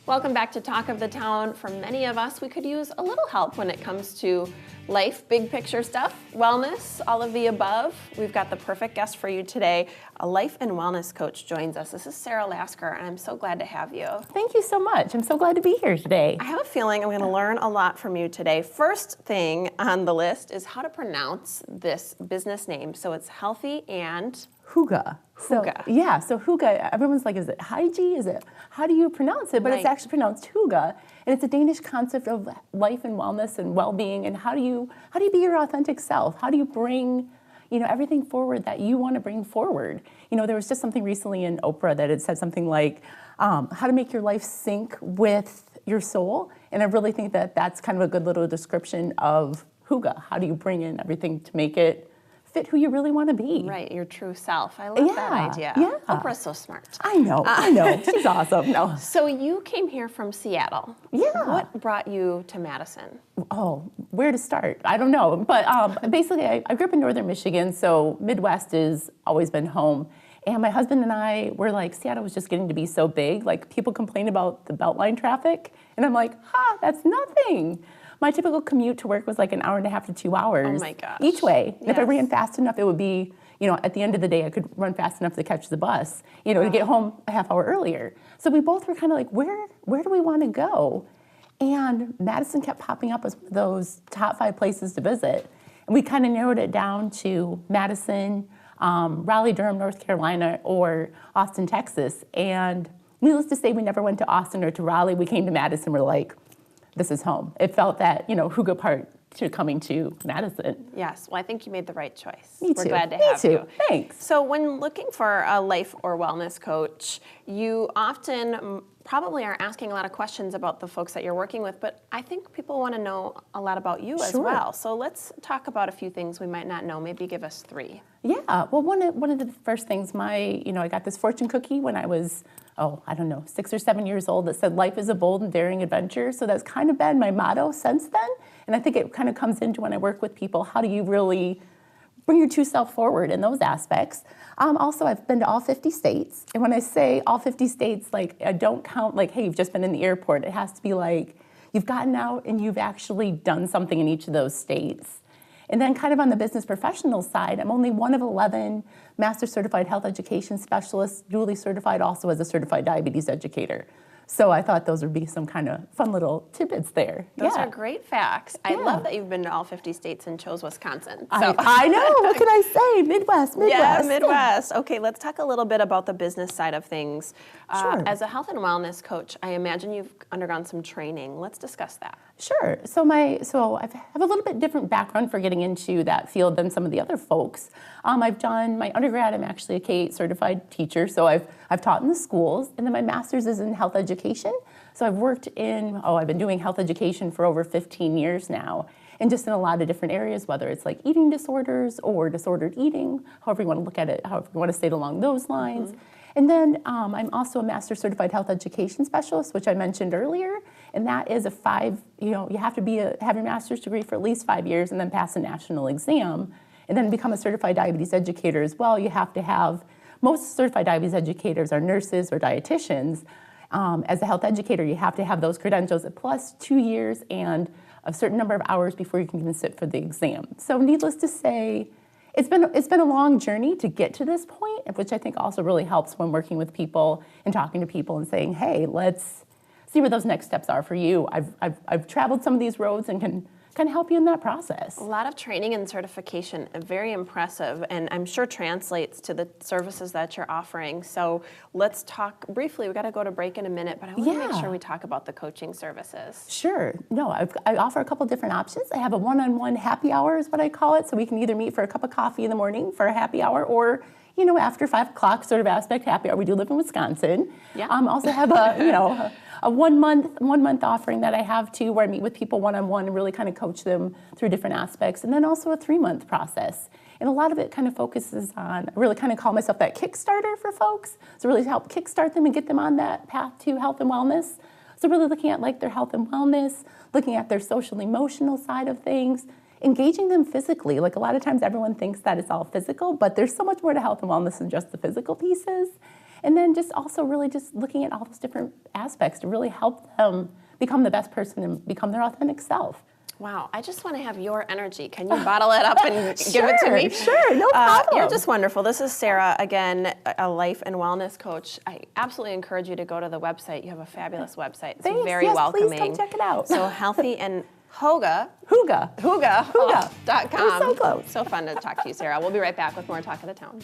Welcome back to Talk of the Town. For many of us, we could use a little help when it comes to life, big picture stuff, wellness, all of the above. We've got the perfect guest for you today. A life and wellness coach joins us. This is Sarah Lasker, and I'm so glad to have you. Thank you so much. I'm so glad to be here today. I have a feeling I'm going to learn a lot from you today. First thing on the list is how to pronounce this business name. So it's healthy and... Hygge. So Hygge, everyone's like, is it Hygge? Is it, how do you pronounce it? But It's actually pronounced Hygge. And it's a Danish concept of life and wellness and well-being. And how do you be your authentic self? How do you bring, everything forward that you want to bring forward? There was just something recently in Oprah that had said something like, how to make your life sync with your soul. And I really think that that's kind of a good little description of Hygge. How do you bring in everything to make it fit who you really want to be. Right, your true self. I love that idea. Yeah. Oprah's so smart. I know. She's awesome. No. So you came here from Seattle. Yeah. What brought you to Madison? Oh, where to start? I don't know. But basically, I grew up in northern Michigan, so Midwest has always been home. And my husband and I were like, Seattle was just getting to be so big. Like, people complain about the Beltline traffic. And I'm like, that's nothing. My typical commute to work was like an hour and a half to 2 hours. Oh my gosh. Each way. Yes. If I ran fast enough, it would be, at the end of the day, I could run fast enough to catch the bus, to get home a half hour earlier. So we both were kind of like, where do we want to go? And Madison kept popping up as one of those top 5 places to visit. And we kind of narrowed it down to Madison, Raleigh-Durham, North Carolina, or Austin, Texas. And needless to say, we never went to Austin or to Raleigh. We came to Madison. We're like, this is home. It felt that, Hygge part to coming to Madison. Yes, well, I think you made the right choice. Me too. We're glad to have you. Thanks. So when looking for a life or wellness coach, you often probably are asking a lot of questions about the folks that you're working with, but I think people want to know a lot about you as well. So let's talk about a few things we might not know. Maybe give us 3. Yeah, well, one of the first things, I got this fortune cookie when I was, 6 or 7 years old that said life is a bold and daring adventure. So that's kind of been my motto since then. And I think it kind of comes into when I work with people, how do you really bring your true self forward in those aspects? Also, I've been to all 50 states. And when I say all 50 states, I don't count hey, you've just been in the airport. It has to be you've gotten out and you've actually done something in each of those states. And then kind of on the business professional side, I'm only one of 11 Master Certified Health Education Specialists, duly certified also as a Certified Diabetes Educator. So I thought those would be some kind of fun little tidbits there. Those are great facts. I love that you've been to all 50 states and chose Wisconsin. So. I know. What can I say? Midwest. Yeah, Midwest. Okay, let's talk a little bit about the business side of things. Sure. As a health and wellness coach, I imagine you've undergone some training. Let's discuss that. Sure. So I have a little bit different background for getting into that field than some of the other folks. I've done my undergrad. I'm actually a K-8 certified teacher, so I've taught in the schools, and then my master's is in health education. So I've been doing health education for over 15 years now, and just in a lot of different areas, whether it's like eating disorders or disordered eating, however you want to look at it, however you want to say it along those lines. Mm-hmm. And then I'm also a Master Certified Health Education Specialist, which I mentioned earlier, and that is you have to have your master's degree for at least 5 years and then pass a national exam, and then become a Certified Diabetes Educator as well. You have to have, most Certified Diabetes Educators are nurses or dietitians. As a health educator, you have to have those credentials at plus 2 years and a certain number of hours before you can even sit for the exam. So needless to say, it's been a long journey to get to this point, which I think also really helps when working with people and talking to people and saying, hey, let's see where those next steps are for you. I've traveled some of these roads and can kind of help you in that process. A lot of training and certification, very impressive, and I'm sure translates to the services that you're offering. So let's talk briefly. We've got to go to break in a minute, but I want to make sure we talk about the coaching services. Sure. No, I offer a couple different options. I have a one-on-one happy hour is what I call it, so we can either meet for a cup of coffee in the morning for a happy hour, or after 5 o'clock sort of aspect happy hour. We do live in Wisconsin. Yeah. Also have a 1 month offering that I have too, where I meet with people one-on-one and really kind of coach them through different aspects. And then also a 3-month process. And a lot of it kind of focuses on, I really kind of call myself that Kickstarter for folks. So really help kickstart them and get them on that path to health and wellness. So really looking at their health and wellness, looking at their social emotional side of things, engaging them physically. A lot of times everyone thinks that it's all physical, but there's so much more to health and wellness than just the physical pieces. And then just also really just looking at all those different aspects to really help them become the best person and become their authentic self. Wow, I just want to have your energy. Can you bottle it up and give it to me? Sure, no problem. You're just wonderful. This is Sarah, again, a life and wellness coach. I absolutely encourage you to go to the website. You have a fabulous website. It's Thanks. very Yes, welcoming. please come check it out. So healthy and Hygge. Hygge. Hygge.com. We're so close. So fun to talk to you, Sarah. We'll be right back with more Talk of the Town.